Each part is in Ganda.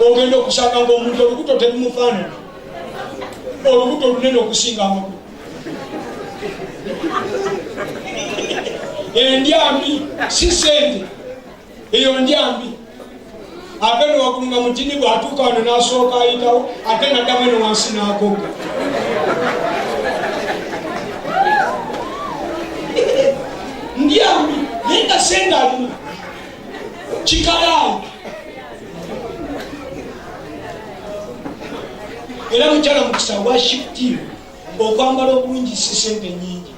ogenda okusanga ng'omuntu olubuto terumufaanana, olubuto lunene okusinga amakulu. Endyambi si sente, eyo ndyambi. Ate no wakulunga mutini bw'atuuka wano n'asooka ayitawo, ate naddamu eno wansi n'agogga. Ndyambi naye nga sente alina kikalaani. Era mukyala mukisa worship team okwambala obulungi si sente nyingi.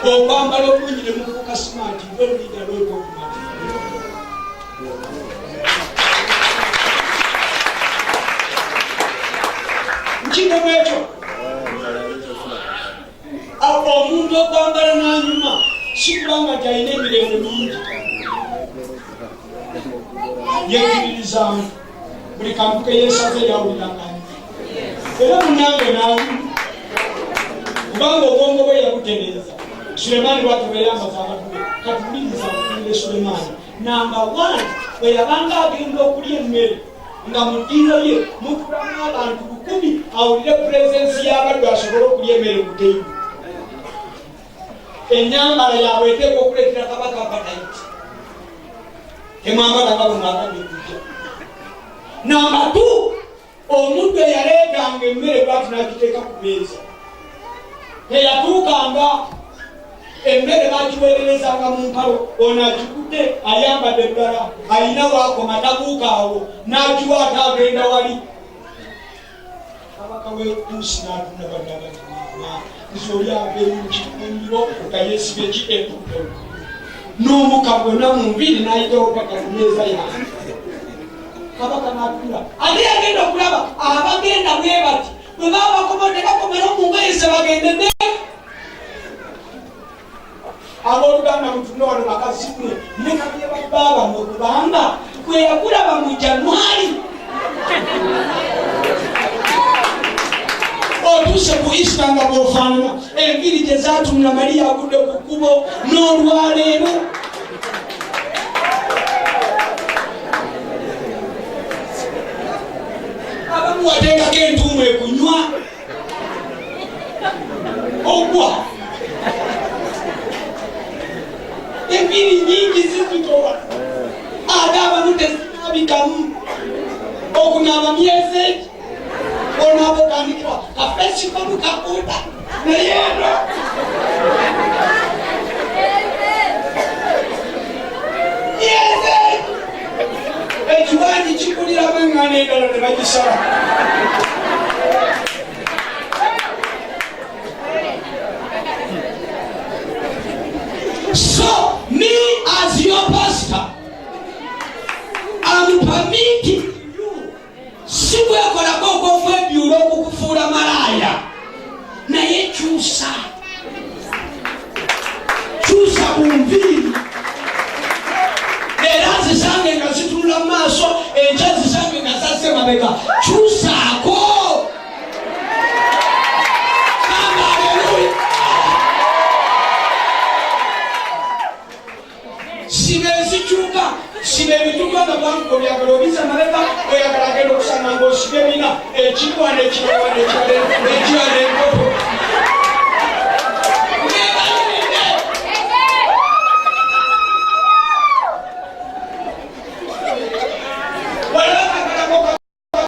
Okwambala obulungi ne mufuuka smart gwe leader lw'okumata. Nkino mwekyo omuntu okwambala n'anyuma si kulanga nti alina emirembe mingi. Yekkiririzaamu buli kantu ke yeesaze yawulirangani. Era munange n'anyuma kubanga obwongo bwe yabutereeza. Sulemaani bwatubeeranga zaabatuwe katuliriza okufunire Sulemaani. Namba 1 bwe yabanga agenda okulya emmere nga mu ddiiro ye mutulamu abantu 10 awulire purezensi y'abaddu asobole okulya emmere ku teibu. Ennyambala yaabwe eteeka okuleetera kabaka apatayiti. Temwambala nga bwe mwagambye kujja. Namba 2 omuntu eyaleetanga emmere bwatu n'agiteeka ku meeza. Teyatuukanga emmere bagiweererezanga mu mpalo, ono agikutte ayambadde eddala alina waakoma tabuuka awo n'agiwaata agenda wali. Kabaka w'ekuusi n'atunda baddagatimaama nzoli abeemukifumbiro nga yeesiba ekiteekuto n'omuka gwonna mu nviiri n'ayitawo paka ku meeza yange. Kabaka n'atula ate yagenda okulaba abagenda bwe bati bwe baba bakomodde bakomera mu ngoye ze bagende. Abooluganda mutunde wano bakasimwe ne kabye babbaabano kubanga kwe yakulaba mu Januari otuuse ku Easter nga bw'ofaanana enviri gye zaatunula Mariya agudde ku kkubo n'olwaleero. Abamu wateekako entuumu ekunywa ogwa. Enviri nyingi zizitowa ate abamu tezinabikamu okunaaba myezi egi onaaba otandikira kafesikomu kakuuta naye eno myezi egi ekiwangi kikuliramu eŋŋaana endala ne bagisala. So, me as your pastor, I'm permitting you. Si kwekolako okw'ebbyula okukufuula malaaya, naye kyusa mu nviiri. Era zisange nga zitunula mu maaso, enkya zisange nga zasse mabega. Kyusaako. Sibe ebituuka nga bwangu byagala obiza mabega oyagala agenda okusanga ng'osibe bina ekirwana ekirwana ekirala ekirala